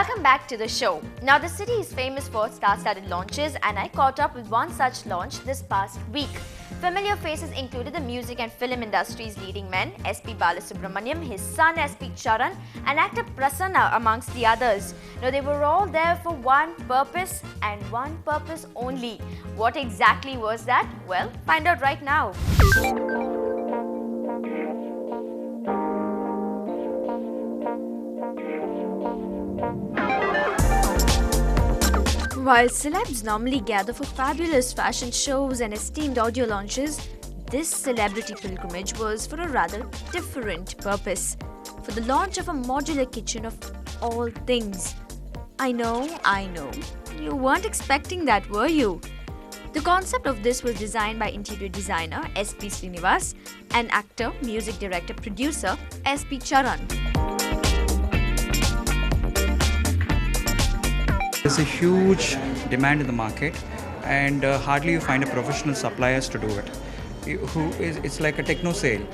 Welcome back to the show. Now, the city is famous for star-studded launches, and I caught up with one such launch this past week. Familiar faces included the music and film industry's leading men, S.P. Balasubramaniam, his son S.P. Charan, and actor Prasanna, amongst the others. Now, they were all there for one purpose and one purpose only. What exactly was that? Well, find out right now. While celebs normally gather for fabulous fashion shows and esteemed audio launches, this celebrity pilgrimage was for a rather different purpose. For the launch of a modular kitchen of all things. I know. You weren't expecting that, were you? The concept of this was designed by interior designer S.P. Srinivas and actor, music director, producer S.P. Charan. There's a huge demand in the market, and hardly you find a professional suppliers to do it. It's like a techno sale.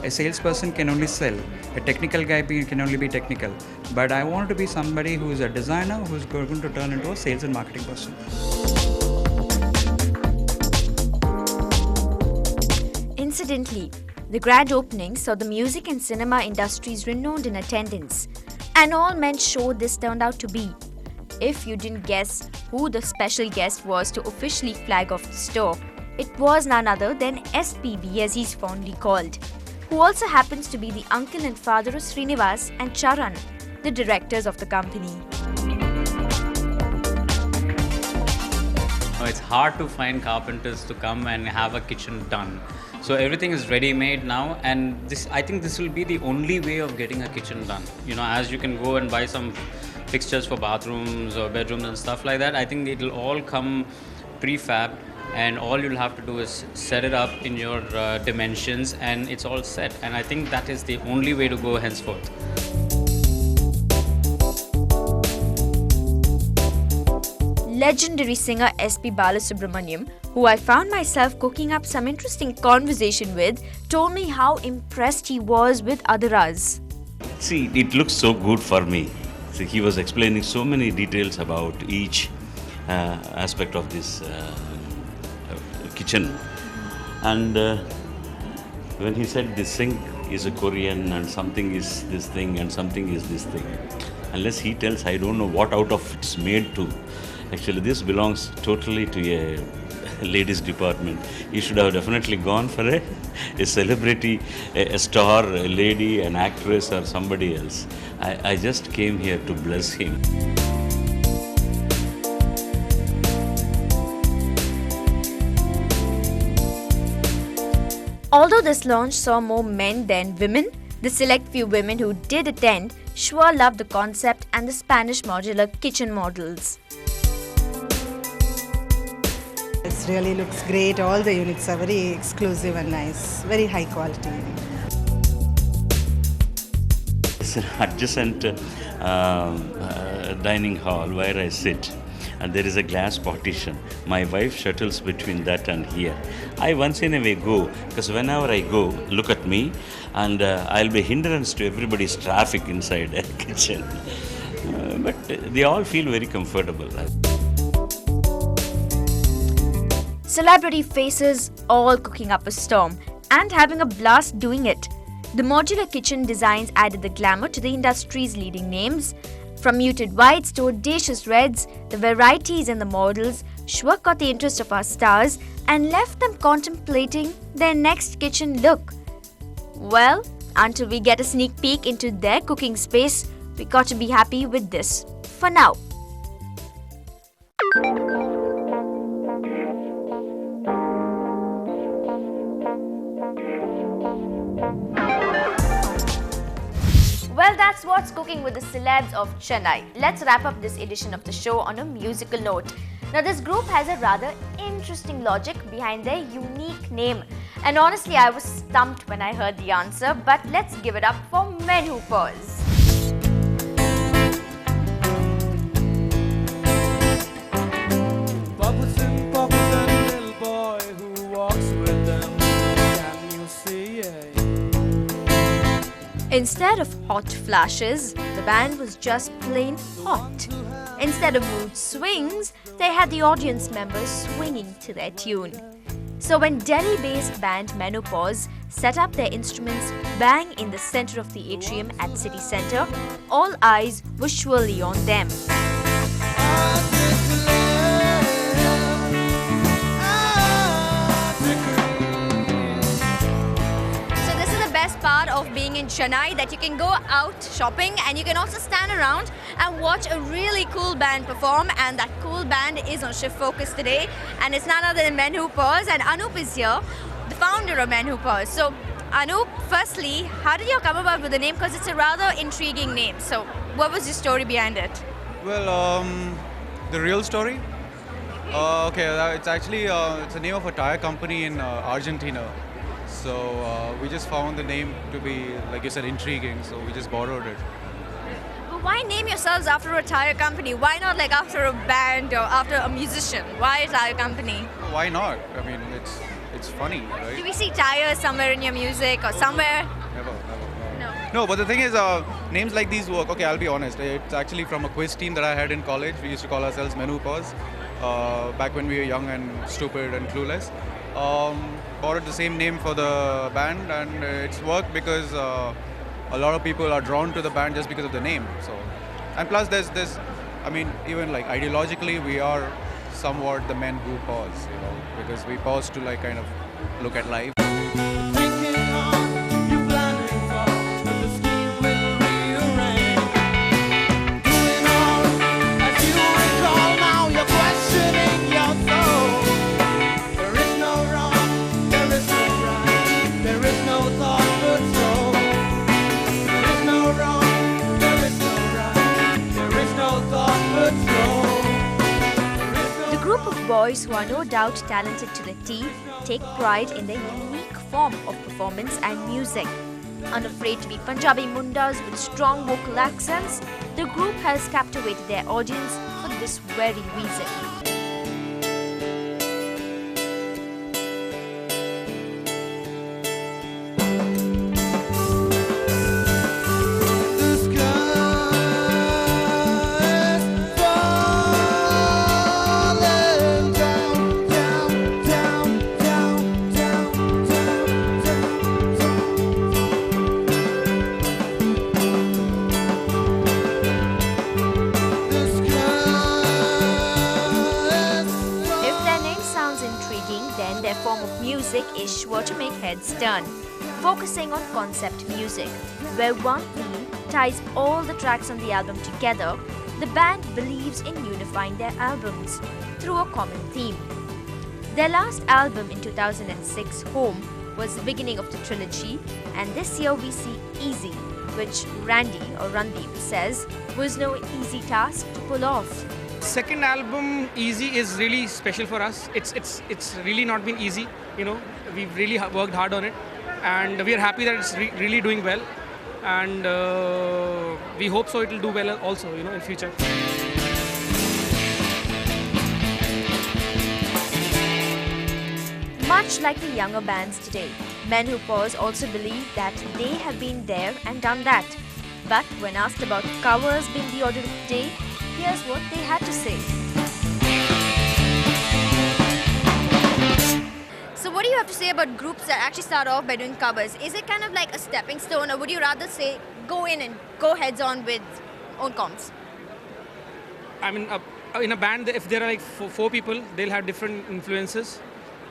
A salesperson can only sell. A technical guy can only be technical. But I want to be somebody who is a designer who is going to turn into a sales and marketing person. Incidentally, the grand opening saw the music and cinema industries renowned in attendance. An all-men show this turned out to be. If you didn't guess who the special guest was to officially flag off the store, it was none other than SPB, as he's fondly called, who also happens to be the uncle and father of Srinivas and Charan, the directors of the company. It's hard to find carpenters to come and have a kitchen done. So everything is ready-made now, and I think this will be the only way of getting a kitchen done. As you can go and buy some fixtures for bathrooms or bedrooms and stuff like that, I think it'll all come prefab, and all you'll have to do is set it up in your dimensions, and it's all set. And I think that is the only way to go henceforth. Legendary singer S.P. Balasubramaniam, who I found myself cooking up some interesting conversation with, told me how impressed he was with ADARAS. See, it looks so good for me. See, he was explaining so many details about each aspect of this kitchen. And when he said this sink is a Korean and something is this thing and something is this thing, unless he tells, I don't know what out of it's made to. Actually, this belongs totally to a ladies department. You should have definitely gone for a celebrity, a star, a lady, an actress or somebody else. I just came here to bless him. Although this launch saw more men than women, the select few women who did attend sure loved the concept and the Spanish modular kitchen models. It really looks great. All the units are very exclusive and nice, very high quality. It's an adjacent dining hall where I sit, and there is a glass partition. My wife shuttles between that and here. I once in a way go, because whenever I go, look at me, and I'll be hindrance to everybody's traffic inside the kitchen. But they all feel very comfortable. Celebrity faces all cooking up a storm and having a blast doing it. The modular kitchen designs added the glamour to the industry's leading names. From muted whites to audacious reds, the varieties in the models sure caught the interest of our stars and left them contemplating their next kitchen look. Well, until we get a sneak peek into their cooking space, we got to be happy with this for now. Well, that's what's cooking with the celebs of Chennai. Let's wrap up this edition of the show on a musical note. Now, this group has a rather interesting logic behind their unique name. And honestly, I was stumped when I heard the answer, but let's give it up for Men Who Pause. Little boy who walks with them. Can you see it? Instead of hot flashes, the the band was just plain hot. Instead of mood swings, they had the audience members swinging to their tune. So when Delhi-based band Menopause set up their instruments bang in the center of the atrium at City Centre, all eyes were surely on them. So this is the best part of being in Chennai, that you can go out shopping and you can also stand around and watch a really cool band perform, and that cool band is on Shift Focus today, and it's none other than Men Who Pause, and Anup is here, the founder of Men Who Pause. So Anup, firstly, how did you come about with the name? Because it's a rather intriguing name. So what was your story behind it? Well, the real story? It's actually it's the name of a tire company in Argentina. So we just found the name to be, like you said, intriguing. So we just borrowed it. But why name yourselves after a tire company? Why not like after a band or after a musician? Why a tire company? Why not? I mean, it's funny, right? Do we see tires somewhere in your music or somewhere? Never. No. No, but the thing is, names like these work. Okay, I'll be honest. It's actually from a quiz team that I had in college. We used to call ourselves Men Who Pause. Back when we were young and stupid and clueless. Borrowed the same name for the band, and it's worked because a lot of people are drawn to the band just because of the name. So, and plus there's I mean, even like ideologically, we are somewhat the men who pause, because we pause to like kind of look at life. Boys who are no doubt talented to the T take pride in their unique form of performance and music. Unafraid to be Punjabi mundas with strong vocal accents, the group has captivated their audience for this very reason. Then their form of music is sure to make heads turn, focusing on concept music, where one theme ties all the tracks on the album together. The band believes in unifying their albums through a common theme. Their last album in 2006, Home, was the beginning of the trilogy, and this year we see Easy, which Randeep says was no easy task to pull off. Second album, Easy, is really special for us. It's really not been easy, We've really worked hard on it, and we are happy that it's really doing well, and we hope so it'll do well also, in future. Much like the younger bands today, Men Who Pause also believe that they have been there and done that. But when asked about covers being the order of the day, here's what they had to say. So what do you have to say about groups that actually start off by doing covers? Is it kind of like a stepping stone, or would you rather say go in and go heads on with own comps? I mean, in a band, if there are like four people, they'll have different influences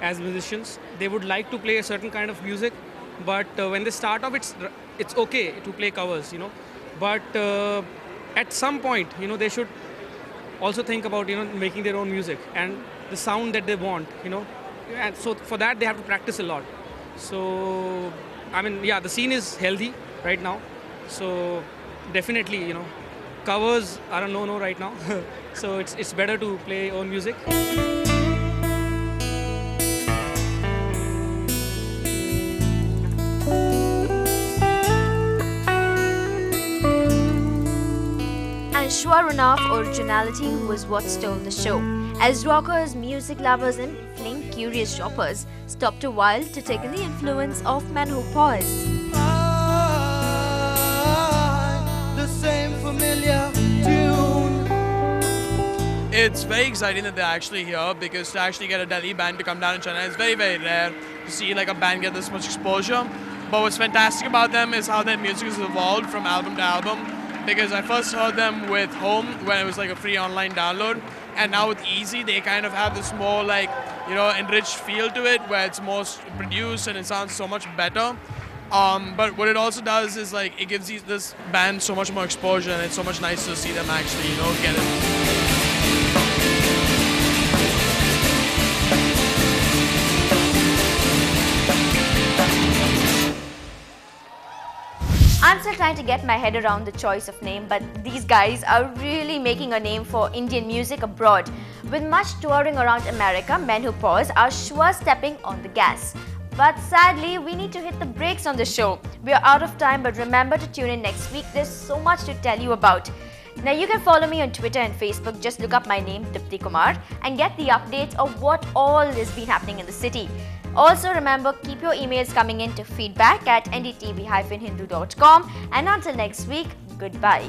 as musicians. They would like to play a certain kind of music, but when they start off, it's okay to play covers, But at some point, they should also think about, making their own music and the sound that they want, And so for that, they have to practice a lot. So, I mean, yeah, the scene is healthy right now. So definitely, covers are a no-no right now. So it's better to play own music. And sure enough, originality was what stole the show, as rockers, music lovers and plain curious shoppers stopped a while to take in the influence of Men Who Pause. The same it's very exciting that they're actually here, because to actually get a Delhi band to come down in Chennai is very, very rare to see like a band get this much exposure. But what's fantastic about them is how their music has evolved from album to album, because I first heard them with Home when it was like a free online download, and now with Easy they kind of have this more like, you know, enriched feel to it, where it's more produced and it sounds so much better. But what it also does is like it gives this band so much more exposure, and it's so much nicer to see them actually, you know, get it. I'm still trying to get my head around the choice of name, but these guys are really making a name for Indian music abroad. With much touring around America, Men Who Pause are sure stepping on the gas. But sadly, we need to hit the brakes on the show. We are out of time, but remember to tune in next week. There's so much to tell you about. Now you can follow me on Twitter and Facebook. Just look up my name, Dipti Kumar, and get the updates of what all has been happening in the city. Also remember, keep your emails coming in to feedback@ndtv-hindu.com, and until next week, goodbye.